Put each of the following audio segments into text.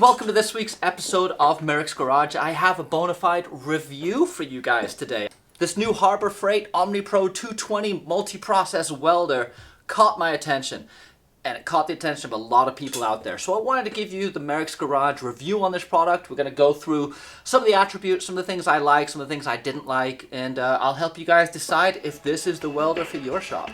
welcome to this week's episode of Merricks Garage. I have a bona fide review for you guys today. This new Harbor Freight OmniPro 220 Multiprocess Welder caught my attention, and it caught the attention of a lot of people out there. So I wanted to give you the Merricks Garage review on this product. We're going to go through some of the attributes, some of the things I like, some of the things I didn't like, and I'll help you guys decide if this is the welder for your shop.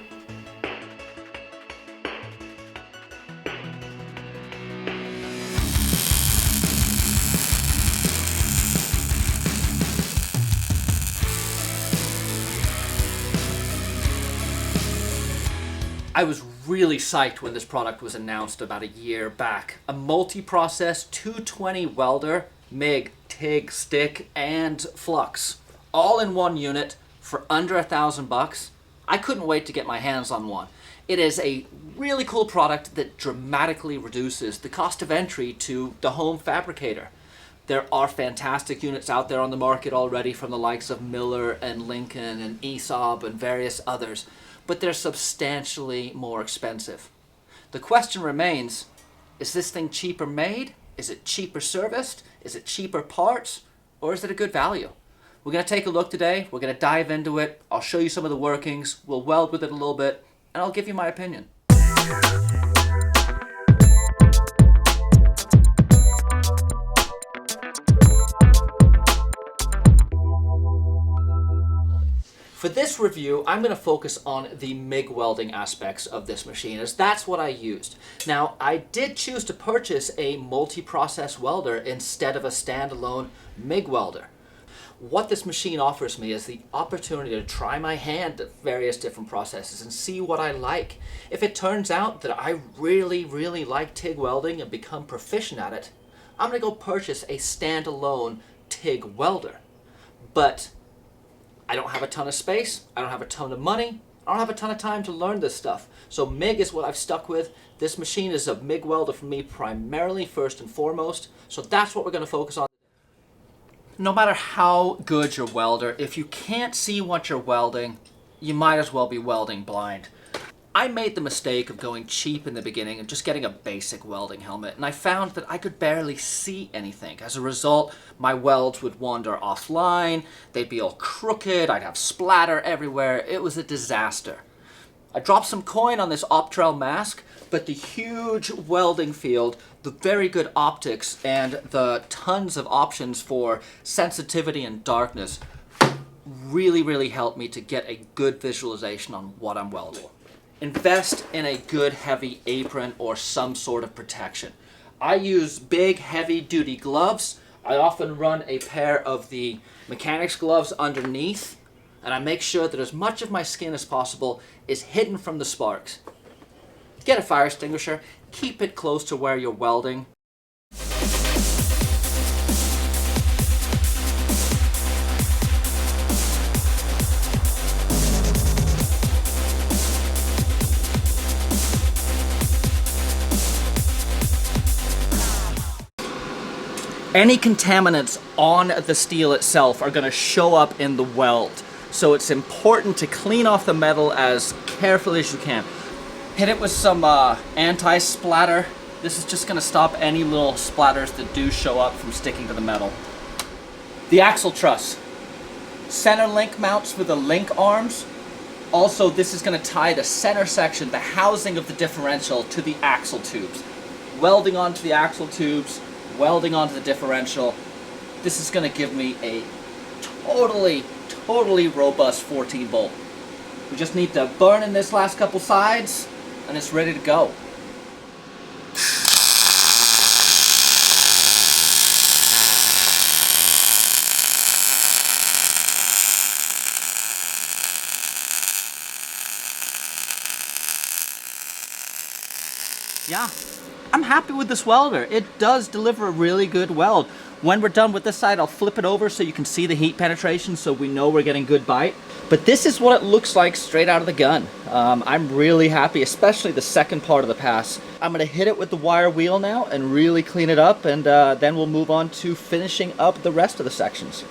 I was really psyched when this product was announced about a year back. A multi-process 220 welder, MIG, TIG, stick, and flux. All in one unit for under $1,000. I couldn't wait to get my hands on one. It is a really cool product that dramatically reduces the cost of entry to the home fabricator. There are fantastic units out there on the market already from the likes of Miller and Lincoln and ESOB and various others, but they're substantially more expensive. The question remains, is this thing cheaper made? Is it cheaper serviced? Is it cheaper parts? Or is it a good value? We're going to take a look today. We're going to dive into it. I'll show you some of the workings. We'll weld with it a little bit, and I'll give you my opinion. For this review, I'm going to focus on the MIG welding aspects of this machine, as that's what I used. Now, I did choose to purchase a multi-process welder instead of a standalone MIG welder. What this machine offers me is the opportunity to try my hand at various different processes and see what I like. If it turns out that I really like TIG welding and become proficient at it, I'm going to go purchase a standalone TIG welder. But I don't have a ton of space, I don't have a ton of money, I don't have a ton of time to learn this stuff. So MIG is what I've stuck with. This machine is a MIG welder for me primarily, first and foremost. So that's what we're going to focus on. No matter how good your welder, if you can't see what you're welding, you might as well be welding blind. I made the mistake of going cheap in the beginning and just getting a basic welding helmet, and I found that I could barely see anything. As a result, my welds would wander offline, they'd be all crooked, I'd have splatter everywhere. It was a disaster. I dropped some coin on this Optrel mask, but the huge welding field, the very good optics, and the tons of options for sensitivity and darkness really helped me to get a good visualization on what I'm welding. Invest in a good heavy apron or some sort of protection. I use big heavy duty gloves. I often run a pair of the mechanics gloves underneath, and I make sure that as much of my skin as possible is hidden from the sparks. Get a fire extinguisher, keep it close to where you're welding. Any contaminants on the steel itself are going to show up in the weld. So it's important to clean off the metal as carefully as you can. Hit it with some anti-splatter. This is just going to stop any little splatters that do show up from sticking to the metal. The axle truss. Center link mounts for the link arms. Also, this is going to tie the center section, the housing of the differential, to the axle tubes. Welding onto the axle tubes, welding onto the differential. This is going to give me a totally robust 14 bolt. We just need to burn in this last couple sides and it's ready to go. Yeah, I'm happy with this welder. It does deliver a really good weld. When we're done with this side, I'll flip it over so you can see the heat penetration so we know we're getting good bite. But this is what it looks like straight out of the gun. I'm really happy, especially the second part of the pass. I'm gonna hit it with the wire wheel now and really clean it up, and then we'll move on to finishing up the rest of the sections.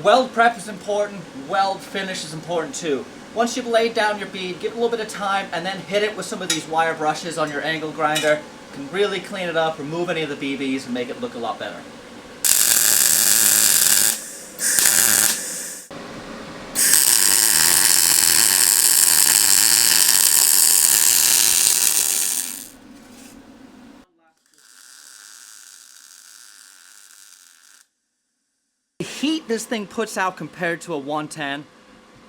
Weld prep is important, weld finish is important too. Once you've laid down your bead, give it a little bit of time and then hit it with some of these wire brushes on your angle grinder. You can really clean it up, remove any of the BBs and make it look a lot better. The heat this thing puts out compared to a 110,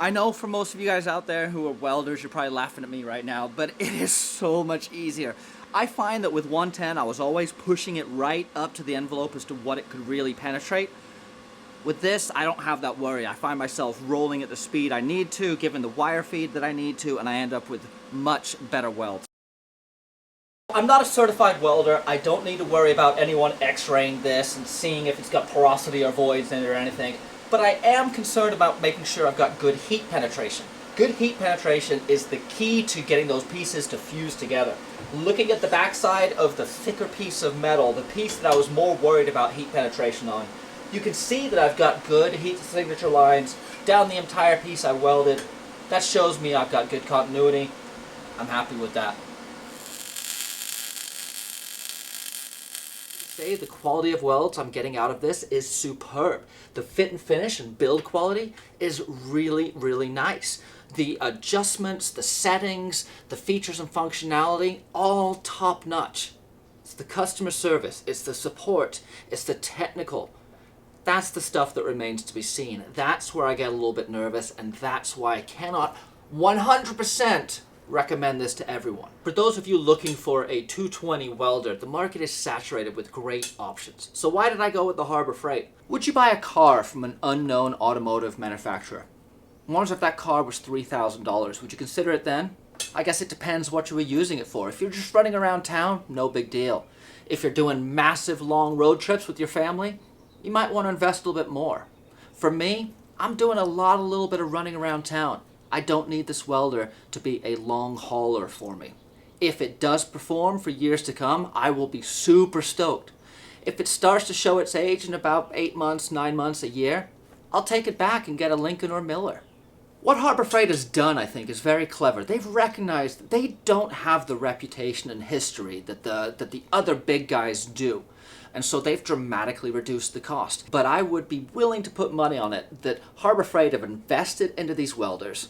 I know for most of you guys out there who are welders, you're probably laughing at me right now, but it is so much easier. I find that with 110, I was always pushing it right up to the envelope as to what it could really penetrate. With this, I don't have that worry. I find myself rolling at the speed I need to, given the wire feed that I need to, and I end up with much better welds. I'm not a certified welder. I don't need to worry about anyone x-raying this and seeing if it's got porosity or voids in it or anything. But I am concerned about making sure I've got good heat penetration. Good heat penetration is the key to getting those pieces to fuse together. Looking at the backside of the thicker piece of metal, the piece that I was more worried about heat penetration on, you can see that I've got good heat signature lines down the entire piece I welded. That shows me I've got good continuity. I'm happy with that. Say the quality of welds I'm getting out of this is superb. The fit and finish and build quality is really, really nice. The adjustments, the settings, the features and functionality, all top notch. It's the customer service, it's the support, it's the technical. That's the stuff that remains to be seen. That's where I get a little bit nervous, and that's why I cannot 100% recommend this to everyone. For those of you looking for a 220 welder, the market is saturated with great options. So why did I go with the Harbor Freight? Would you buy a car from an unknown automotive manufacturer? I wonder if that car was $3,000. Would you consider it then? I guess it depends what you were using it for. If you're just running around town, no big deal. If you're doing massive long road trips with your family, you might want to invest a little bit more. For me, I'm doing a little bit of running around town. I don't need this welder to be a long hauler for me. If it does perform for years to come, I will be super stoked. If it starts to show its age in about 8 months, 9 months, a year, I'll take it back and get a Lincoln or Miller. What Harbor Freight has done, I think, is very clever. They've recognized that they don't have the reputation and history that the other big guys do. And so they've dramatically reduced the cost. But I would be willing to put money on it that Harbor Freight have invested into these welders.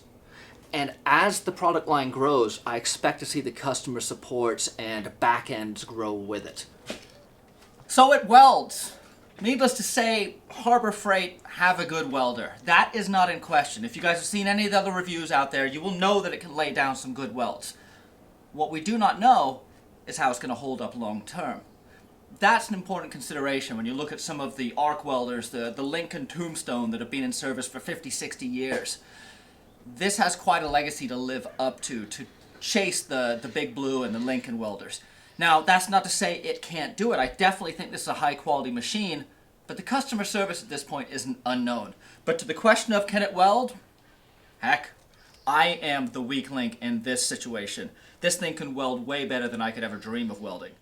And as the product line grows, I expect to see the customer support and back ends grow with it. So it welds. Needless to say, Harbor Freight have a good welder. That is not in question. If you guys have seen any of the other reviews out there, you will know that it can lay down some good welds. What we do not know is how it's going to hold up long term. That's an important consideration when you look at some of the arc welders, the Lincoln Tombstone that have been in service for 50, 60 years. This has quite a legacy to live up to chase the Big Blue and the Lincoln welders. Now, that's not to say it can't do it. I definitely think this is a high quality machine, but the customer service at this point isn't unknown. But to the question of can it weld? Heck, I am the weak link in this situation. This thing can weld way better than I could ever dream of welding.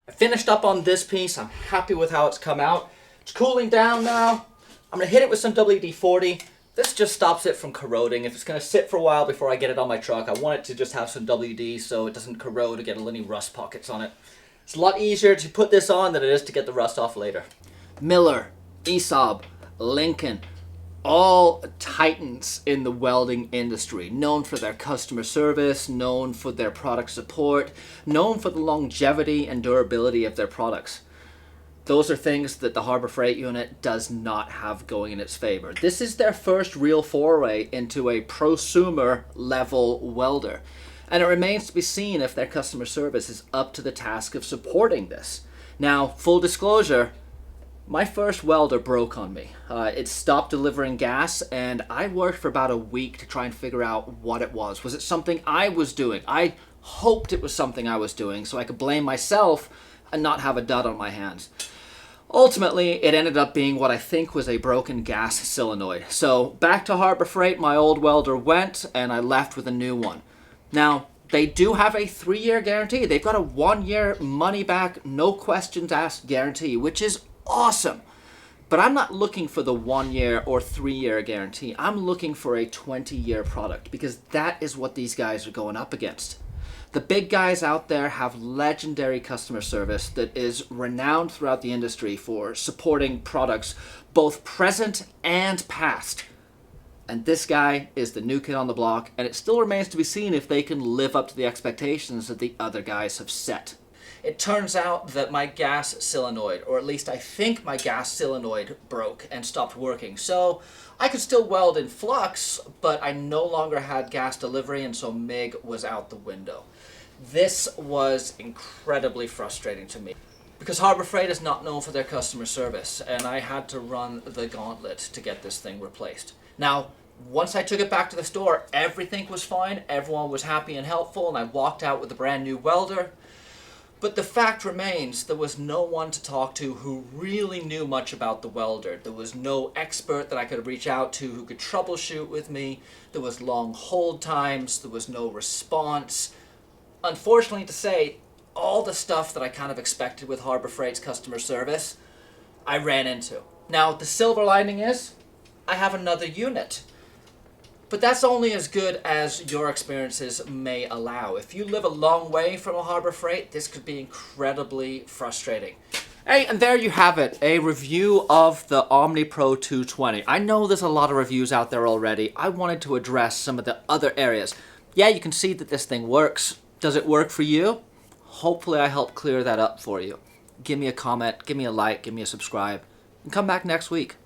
I finished up on this piece. I'm happy with how it's come out. It's cooling down now. I'm going to hit it with some WD-40. This just stops it from corroding. If it's going to sit for a while before I get it on my truck, I want it to just have some WD so it doesn't corrode or get any rust pockets on it. It's a lot easier to put this on than it is to get the rust off later. Miller, Aesop, Lincoln, all titans in the welding industry, known for their customer service, known for their product support, known for the longevity and durability of their products. Those are things that the Harbor Freight unit does not have going in its favor. This is their first real foray into a prosumer level welder. And it remains to be seen if their customer service is up to the task of supporting this. Now, full disclosure, my first welder broke on me. It stopped delivering gas, and I worked for about a week to try and figure out what it was. Was it something I was doing? I hoped it was something I was doing so I could blame myself and not have a dud on my hands. Ultimately, it ended up being what I think was a broken gas solenoid. So back to Harbor Freight, my old welder went, and I left with a new one. Now, they do have a 3-year guarantee. They've got a 1-year money back, no questions asked guarantee, which is awesome. But I'm not looking for the 1 year or 3 year guarantee. I'm looking for a 20-year product because that is what these guys are going up against. The big guys out there have legendary customer service that is renowned throughout the industry for supporting products both present and past. And this guy is the new kid on the block, and it still remains to be seen if they can live up to the expectations that the other guys have set. It turns out that my gas solenoid, or at least I think my gas solenoid, broke and stopped working. So I could still weld in flux, but I no longer had gas delivery, and so MIG was out the window. This was incredibly frustrating to me because Harbor Freight is not known for their customer service, and I had to run the gauntlet to get this thing replaced. Now, once I took it back to the store, everything was fine, everyone was happy and helpful, and I walked out with a brand new welder. But the fact remains, there was no one to talk to who really knew much about the welder. There was no expert that I could reach out to who could troubleshoot with me. There was long hold times. There was no response. Unfortunately to say, all the stuff that I kind of expected with Harbor Freight's customer service, I ran into. Now, the silver lining is, I have another unit. But that's only as good as your experiences may allow. If you live a long way from a Harbor Freight, this could be incredibly frustrating. Hey, and there you have it, a review of the Omni Pro 220. I know there's a lot of reviews out there already. I wanted to address some of the other areas. Yeah, you can see that this thing works. Does it work for you? Hopefully I helped clear that up for you. Give me a comment, give me a like, give me a subscribe, and come back next week.